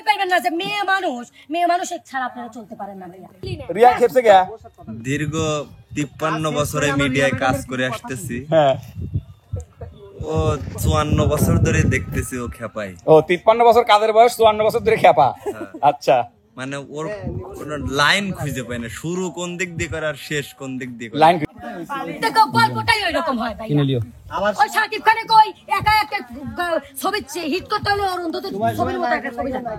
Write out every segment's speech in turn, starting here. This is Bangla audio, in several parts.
কই পাইবেন না যে মেয়ে মানুষ ছাড়া আপনারা চলতে পারেন না ভাইয়া। রিয়া খেপছে গা দীর্ঘ 53 বছরে মিডিয়ায় কাজ করে আসতেছি। হ্যাঁ ও 54 বছর ধরে দেখতেছি ও খেপাই। ও 53 বছর কাজের বয়স, 54 বছর ধরে খেপা। আচ্ছা, মানে ওর কোনো লাইন খুঁজে পায় না, শুরু কোন দিক দিয়ে করে আর শেষ কোন দিক দিয়ে করে। লাইন দেখো গল্পটাই ওইরকম হয় ভাইয়া। ওই শাকিব খানে কই একা একটা ছবি হিট করতে হলে ওর অন্তত ছবির মতো একটা ছবি লাগবে,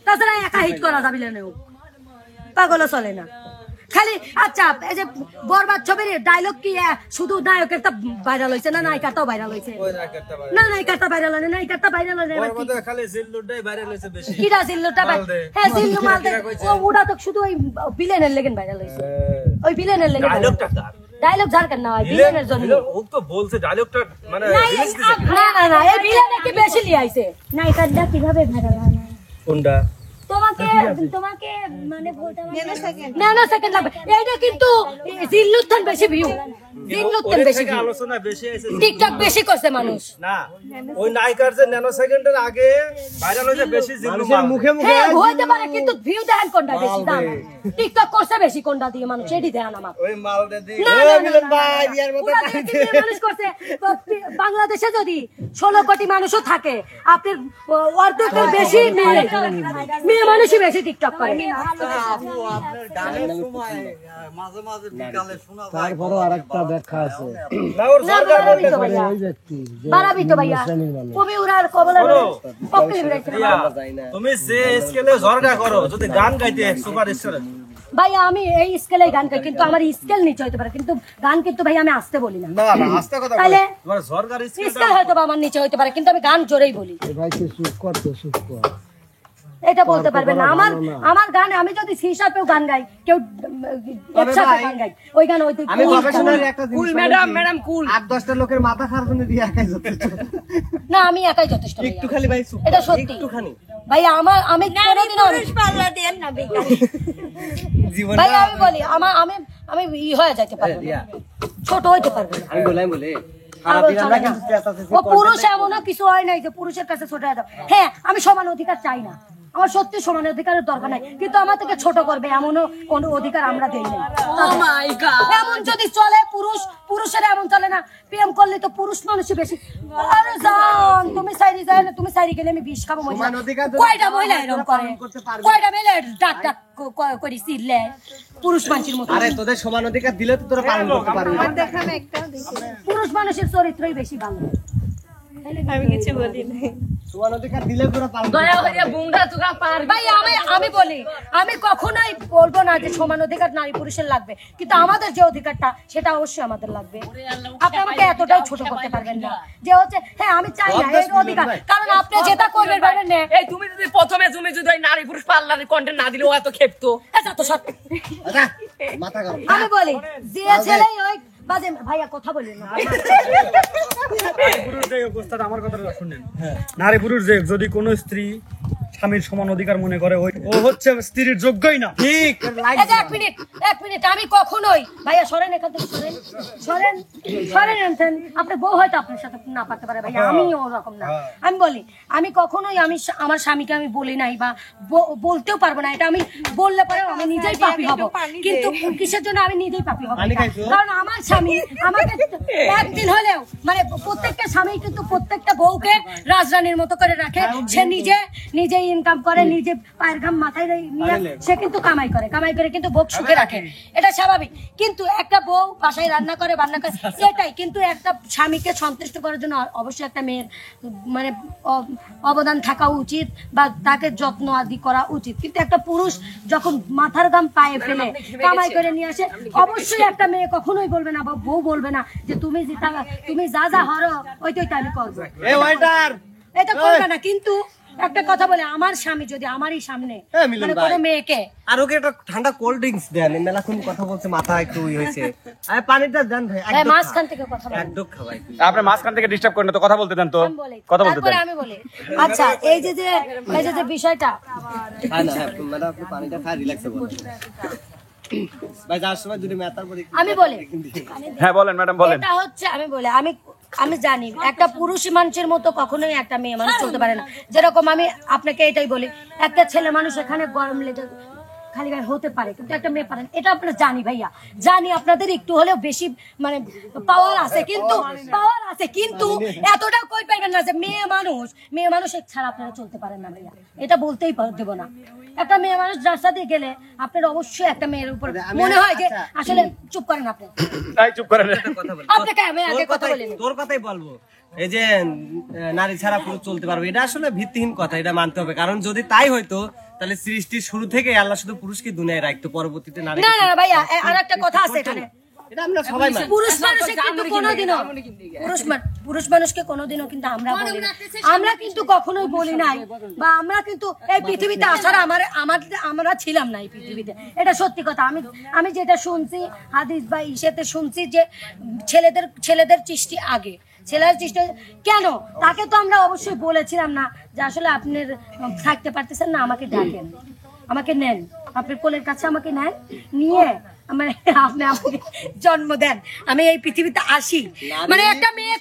তাছাড়া একা হিট করা যাবে না, ও পাগলও চলে না খালি। আচ্ছা, এই যে বরবাদ ছবির ডায়লগ কি শুধু নায়কের তা ভাইরাল হয়েছে না নায়িকাটাও ভাইরাল হয়েছে? না নায়িকাটা ভাইরাল হয় না, নায়িকাটা ভাইরাল হয় না। খালি জিল্লুটাই ভাইরাল হয়েছে বেশি। কিরা জিল্লুটা হ্যাঁ জিল্লু মালদে ওটা তো শুধু ওই ভিলেনের লেগেন ভাইরাল হয়েছে, ওই ভিলেনের লেগেন ডায়লগ ঝাড়খান্ড না হয় ভিলেনের জন্য। ও তো বলছে ডায়লগটা মানে না না না এই ভিলেনে কি বেশি লিয়াইছে, নায়িকাটা কিভাবে ভাইরাল হয় না? কোনটা তোমাকে মানে বলতে ন্যানো সেকেন্ড লাগবে। এইটা কিন্তু জিল্লুত্থান বেশি ভিউ, জিল্লুত্থান বেশি ভিউ, আলোচনা বেশি আছে, টিকটক বেশি করছে মানুষ। না ওই নায়িকার যে ন্যানো সেকেন্ডের আগে ভাইরাল হয়েছে বেশি জিল্লু মুখে মুখে হ্যাঁ হইতে পারে, কিন্তু ভিউ দেখেন কোনটা বেশি দাম, টিকটক করছে বেশি কোনটা দিয়ে মানুষ এডি দেন আমার ওই মালটা দিয়ে মিলন ভাই বিয়ার মতো মানুষ করছে। বাংলাদেশে যদি 16 কোটি মানুষও থাকে, আপনার অর্ধেকের বেশি মেয়ে মানুষই বেশি টিকটক করে। আপনার গানের সময় মাঝে মাঝে বিকালে শোনা যায়। তারপরও আরেকটা ব্যাখ্যা আছে, না ওর সরকার বলতে ওই ব্যক্তি যে বাড়াবি তো ভাইয়া কবি উড়ার কবলের পক্ষে বিরাইছে। তুমি যে স্কেলে জর্গা করো, যদি গান গাইতে সুপারস্টার ভাইয়া আমি এই স্কেলে গান গাই, কিন্তু আমার স্কেল নিচে হইতে পারে, কিন্তু গান কিন্তু ভাই আমি আসতে বলি না। না না আস্তে কথা বলো, তাহলে তোমার জর্গার স্কেল হয়তো আমার নিচে হইতে পারে, কিন্তু আমি গান জোরেই বলি। ভাই তুই চুপ কর তো, চুপ কর। এটা বলতে পারবে না আমার গান, আমি যদি হিসাবেও গান গাই, কেউ একসাথে গান গাই, ওই গান ওই আমি গবেষণার একটা জিনিস, কুল ম্যাডাম কুল 8-10টা লোকের মাথা খারাপ জন্য দিয়ে একাই যথেষ্ট। না আমি একাই যথেষ্ট, একটু খালি ভাই চুপ, এটা সত্যি একটুখানি ভাই। আমি কোনোদিনও পাল্লা দেন না জীবন ভাই, আমি বলি আমি ই হয়ে যাইতে পারবো না, ছোট হইতে পারবো না। আমি বলে ও পুরুষ এমন কিছু হয় নাই যে পুরুষের কাছে ছোট হয়ে যাও। হ্যাঁ আমি সমান অধিকার চাই না, আমার সত্যি সমান অধিকারের দরকার নাই, কিন্তু আমার থেকে ছোট করবে এমনও কোন অধিকার আমরা দেই না। এমন যদি চলে পুরুষের এমন চলে না, প্রেম করলে তো পুরুষ মানুষই বেশি। আরে জান তুমি সাইরি যায় না, তুমি সাইরি গেলে আমি বিষ খাবো। কয়টা মহিলা এরকম করে, কয়টা মহিলা ডাক ডাক করি চিল্লে পুরুষ মানুষের মতো। আরে তোদের সমান অধিকার দিলে তো তোরা পালন করতে পারবি। পুরুষ মানুষের চরিত্রই বেশি ভালো, আমি কিছু বলি না। সমান অধিকার দিলে তোরা পালন দয়া করে বুংডা তুগা পার ভাই। আমি বলি আমি কখনোই বলবো না যে সমান অধিকার নারী পুরুষের লাগবে, কিন্তু আমাদের যে অধিকারটা সেটা অবশ্যই আমাদের লাগবে। আপনি আমাকে এতটাই ছোট করতে পারবেন না যে হচ্ছে হ্যাঁ আমি চাই না এই অধিকার, কারণ আপনি যেটা করবেন পারেন না। এই তুমি যদি প্রথমে যদি নারী পুরুষ পার্লারের কন্টেন্ট না দিলে ও এত খেপতো। আচ্ছা তো সত্যি মাথা গরম। আমি বলি যে ছেলেই ওই বাজে ভাইয়া কথা বলি না। পুরুষ যে অবস্থাটা আমার কথাটা শুনেন, নারী পুরুষ যে যদি কোনো স্ত্রী স্বামীর সমান অধিকার মনে করে ও হচ্ছে স্ত্রীর যোগ্যই না। ঠিক এক মিনিট আমি কখনোই ভাইয়া সরেন এখান থেকে, সরেন আনতেন। আপনার বউ হয়তো আপনার সাথে না পারতে পারে ভাইয়া, আমি ওরকম না। আমি বলি আমি কখনোই আমার স্বামীকে আমি বলি নাই বা বলতেও পারবো না, এটা আমি বললে পরে আমি নিজেই পাপী হব। কিন্তু কিসের জন্য আমি নিজেই পাপী হব? কারণ আমার স্বামী আমাকে একদিন হলেও মানে প্রত্যেকটা স্বামী কিন্তু প্রত্যেকটা বউকে রাজরানীর মতো করে রাখে। সে নিজে ইনকাম করে, নিজে পায়ের ঘাম মাথায় নিয়ে সে কিন্তু কামাই করে কিন্তু বউ সুখে রাখে, এটা স্বাভাবিক। কিন্তু একটা বউ বাসায় রান্না করে এটাই, কিন্তু একটা স্বামীকে সন্তুষ্ট করার জন্য অবশ্যই একটা মেয়ের মানে অবদান থাকা উচিত বা তাকে যত্ন আদি করা উচিত। কিন্তু একটা পুরুষ যখন মাথার ঘাম পায়ে ফেলে কামাই করে নিয়ে আসে, অবশ্যই একটা মেয়ে কখনোই বলবে না বা বউ বলবে না যে তুমি যা হরো ওইটাই আমি করবো, এটা করবে না। কিন্তু একটা কথা বলে, আমার স্বামী যদি আমারই সামনে মানে কোনো মেয়েকে আর ওকে একটা ঠান্ডা কোল্ড ড্রিঙ্কস দেন, মেলাক্ষণ কথা বলছে, মাথা একটু হয়েছে, আরে পানিটা দেন ভাই, মাঝখান থেকে কথা বলে একদম খাওয়াই। আপনি মাঝখান থেকে ডিস্টার্ব করেন না তো, কথা বলতে দেন তো, কথা বলতে দেন। আমি বলি আচ্ছা এই যে বিষয়টা ম্যাডাম আপনি পানিটা খায় রিল্যাক্সে বলেন ভাই, যার সময় যদি মেতার পরে আমি বলি হ্যাঁ বলেন ম্যাডাম বলেন। এটা হচ্ছে আমি বলি আমি জানি একটা পুরুষ মানুষের মতো কখনোই একটা মেয়ে মানুষ চলতে পারে না। যেরকম আমি আপনাকে এটাই বলি, একটা ছেলে মানুষ এখানে গরম লেগে খালি গায়ে হতে পারে, কিন্তু একটা মেয়ে পারেন, এটা আপনারা জানি ভাইয়া, জানি আপনাদের একটু হলেও বেশি মানে পাওয়ার আছে, কিন্তু এতটা কই পাইবেন না যে মেয়ে মানুষ ছাড়া আপনারা চলতে পারেন না ভাইয়া, এটা বলতেই দেবো না। একটা মেয়ে মানুষ রাস্তা দিয়ে গেলে আপনার অবশ্যই একটা মেয়ের উপর মনে হয় যে আসলে চুপ করেন আপনি, চুপ করেন। আপনাকে আমি আগে কথা বলিনি। তোর কথাই বলবো, এই যে নারী ছাড়া পুরুষ চলতে পারবে, এটা আসলে ভিত্তিহীন কথা, এটা মানতে হবে। কারণ যদি তাই হইতো তাহলে সৃষ্টির শুরু থেকে আল্লাহ শুধু পুরুষকে দুনিয়ায় রাখতো, পরবর্তীতে নারী। না ভাইয়া, আর একটা কথা আছে এখানে, এটা আমরা সবাই মানি। পুরুষ মানুষকে কিন্তু কোনোদিনও পুরুষ মানুষকে কোনোদিনও কিন্তু আমরা কিন্তু কখনোই বলি নাই, বা আমরা কিন্তু এই পৃথিবীতে আসার আমরা ছিলাম না এই পৃথিবীতে, এটা সত্যি কথা। আমি যেটা শুনছি হাদিস বা ইসেতে শুনছি যে ছেলেদের সৃষ্টি আগে, ছেলের চেষ্টা কেন, তাকে তো আমরা অবশ্যই বলেছিলাম না যে আসলে আপনি থাকতে পারতেছেন না, আমাকে ডাকেন, আমাকে নেন, আপনার কোলের কাছে আমাকে নেন, নিয়ে মানে আপনি আমাকে জন্ম দেন, আমি এই পৃথিবীতে আসি। মানে একটা মেয়ে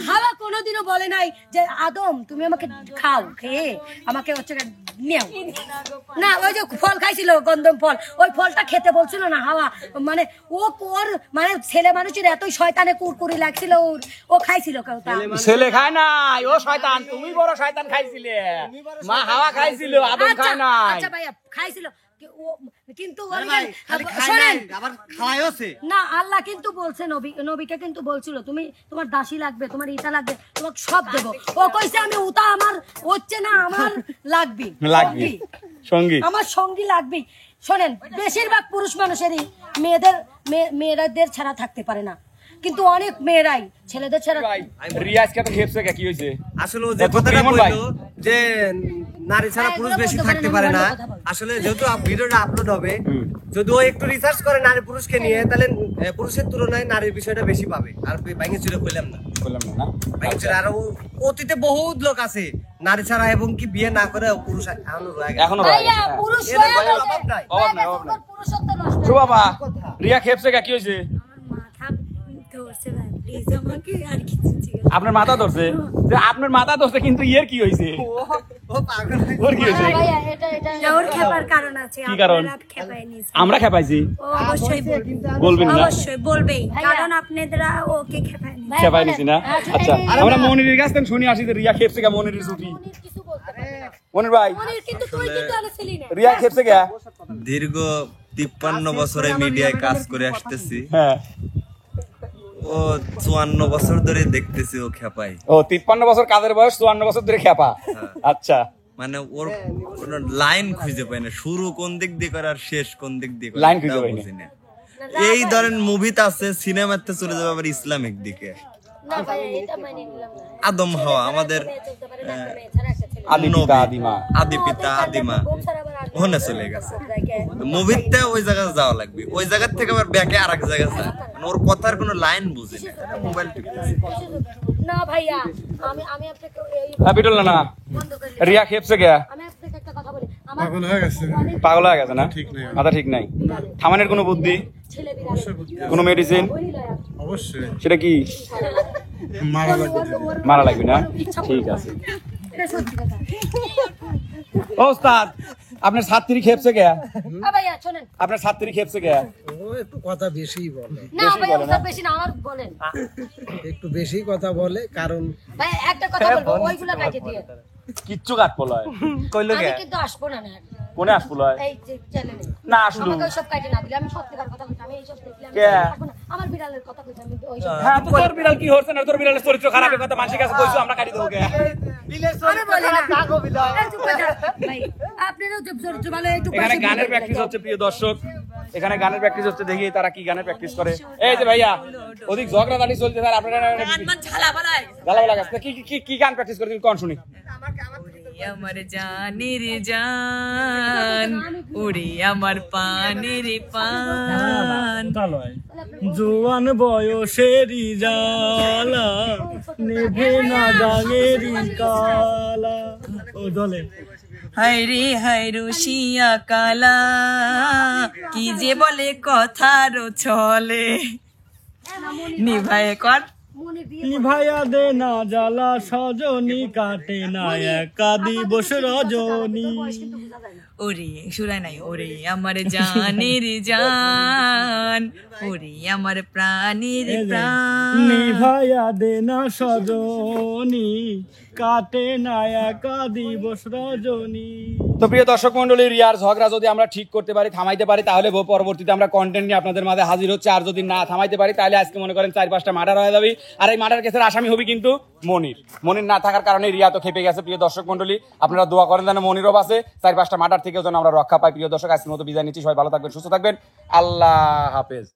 হাওয়া কোনোদিনও বলে নাই যে আদম তুমি আমাকে খাও, খেয়ে আমাকে হচ্ছে নেও না, ওই যে ফল খাইছিল গন্ধম ফল, ওই ফলটা খেতে বলছিল না হাওয়া, মানে ওর মানে ছেলে মানুষের এতই শয়তানে কুরকুরি লাগছিল, ও খাইছিল কেউ তা ছেলে খায় নাই, ও শয়তান, তুমি বড় শয়তান খাইছিলে, মা হাওয়া খাইছিল, আদম খায় নাই। আচ্ছা ভাইয়া খাইছিল, কিন্তু আবার খাওয়াইছে না, আল্লাহ কিন্তু বলছে নবীকে কিন্তু বলছিল তুমি তোমার দাসী লাগবে, তোমার ইটা লাগবে, তোমাকে সব দেবো। ও কইছে আমি উতা আমার হচ্ছে না, আমার লাগবে সঙ্গী, আমার সঙ্গী লাগবে। শোনেন, বেশিরভাগ পুরুষ মানুষেরই মেয়েরাদের ছাড়া থাকতে পারে না, কিন্তু অনেক মেয়েরাই ছেলেদের ছাড়া। রিয়াজকে তো খেপছে কি হয়েছে? আসলে যে কথাটা বললো যে নারী ছাড়া পুরুষ বেশি থাকতে পারে না, আসলে যেহেতু ভিডিওটা আপলোড হবে, যদি ও একটু রিসার্চ করে নারী পুরুষকে নিয়ে, তাহলে পুরুষের তুলনায় নারীর বিষয়টা বেশি পাবে। আর বাইকে চুরে কইলাম না বাইকে চুরে, আর অতীতে বহুত লোক আছে নারী ছাড়া এবং কি বিয়ে না করে পুরুষ এখনো পুরুষ অভাব নাই। পুরুষত্ব নষ্ট। শো বাবা, রিয়া খেপছে কি হয়েছে? আপনার মাথা ধরছে, আপনার মাথা ধরছে, কিন্তু ইয়ের কি হয়েছে? ওর কি হয়েছে? ওর খেপার কারণ আছে, কি কারণ? আমরা খেপাইছি, বলবেন না? অবশ্যই বলবেই, কারণ আপনারা ওকে খেপায় নিয়েছে। খেপাই নিছি না? আচ্ছা, আমরা মনিরের কাছ থেকে শুনে আসি যে রিয়া খেপছে কে, মনিরের ছুটি। মনির ভাই, রিয়া খেপছে কে? দীর্ঘ 53 বছরে মিডিয়ায় কাজ করে আসতেছি, হ্যাঁ, ও 54 বছর ধরে দেখতেছি ও খেপাই। ও 53 বছর কাজের বয়স, 54 বছর ধরে খেপা। আচ্ছা, মানে ওর কোনো লাইন খুঁজে পায় না, শুরু কোন দিক দিয়ে করে আর শেষ কোন দিক দিয়ে করে লাইন খুঁজে পাই না। এই ধরেন মুভিতে আছে, সিনেমাতে চলে যাবে আবার ইসলামিক দিকে। আদম হাওয়া আমাদের আদি পিতা আদিমা ওখানে চলে গেছে, মুভিতে ওই জায়গায় যাওয়া লাগবে, ওই জায়গা থেকে আবার ব্যাকে আরেক জায়গায় যায়, মানে ওর কথার কোনো লাইন বুঝি না, মোবাইল টিপতেছে। না ভাইয়া, আমি আপনাকে বিটল না, রিয়া খেপছে কে? আমি আপনাকে একটা কথা বলি, আমার পাগল হয়ে গেছে না? মাথা ঠিক নাই, থামানোর কোনো বুদ্ধি, কোনো মেডিসিন? অবশ্যই সেটা কি? মারা লাগবে না? ঠিক আছে। ও ওস্তাদ, আপনার ছাত্রী খেপছে কে? ভাইয়া শোনেন, আপনার ছাত্রী খেপছে কে? ও একটু কথা বেশি বলে, না ভাইয়া ওটা বেশি না, আমার বলেন একটু বেশি কথা বলে, কারণ ভাই একটা কথা বলবো, ওইগুলা কাটে দিয়ে কিচ্ছু কাট পলায় কইলো আমি কে কিন্তু আসবো না না কোনে আস পলায় এই যে চ্যানেলে না আসলো আমাকে ওইসব কাটে না দিলে, আমি সত্যিকার কথা বলছি, আমি এইসব দেখলে আমি কে? আসবো না। আমার বিড়ালের কথা কইছি, আমি ওইসব হ্যাঁ, তো তোর বিড়াল কি হচ্ছে না? তোর বিড়ালের চরিত্র খারাপের কথা মানুষের কাছে কইছো, আমরা কাটি দেবো কে? আমি বলি না এই চুপ করে যান। ভাই আপনারও চুপ চরিত্র ভালো, একটু এখানে গানের প্র্যাকটিস হচ্ছে, প্রিয় দর্শক, এখানে গানের প্র্যাকটিস হচ্ছে, দেখি তারা কি গানের প্র্যাকটিস করে। এই যে ভাইয়া, ওদিক ঝগড়াঝাটি চলছে, স্যার আপনারা গালাগালা গাছ কি কি কি গান প্র্যাকটিস করে কোন শুনি? আমার জানের জান উড়ে আমার পানের পান, জোয়ান বয়সেরই জ্বালা, নেভে না ডাঙেরই কালা। ও জলে হায়রে হায় রসিয়া কালা, কি যে বলে কথার চলে, নিভায়ে কর নিভাইয়া দে না জ্বালা সজনী কাটে না একা দিবস রজনী। ওরে শুরাই নাই, ওরে আমার জানের জান, ওরে আমার প্রাণীর প্রাণ। নিভাইয়া দে না সজনী কাটে না একা দিবস রজনী। তো প্রিয় দর্শক মন্ডলী, রিয়ার ঝগড়া যদি আমরা ঠিক করতে পারি, থামাইতে পারি, তাহলে পরবর্তীতে আমরা কন্টেন্ট নিয়ে আপনাদের মাঝে হাজির হচ্ছে। আর যদি না থামাইতে পারি, তাহলে আজকে মনে করেন 4-5টা মার্ডার হয়ে যাবে। আর এই মার্ডার কেসের আসামি হবে কিন্তু মনির না থাকার কারণে রিয়া তো খেপে গেছে। প্রিয় দর্শক মন্ডলী, আপনারা দোয়া করেন যেন মনিরও বাঁচে, 4-5টা মার্ডার থেকেও যেন আমরা রক্ষা পাই। প্রিয় দর্শক, আজকের মতো বিদায় নিচ্ছি। সবাই ভালো থাকবেন, সুস্থ থাকবেন। আল্লাহ হাফেজ।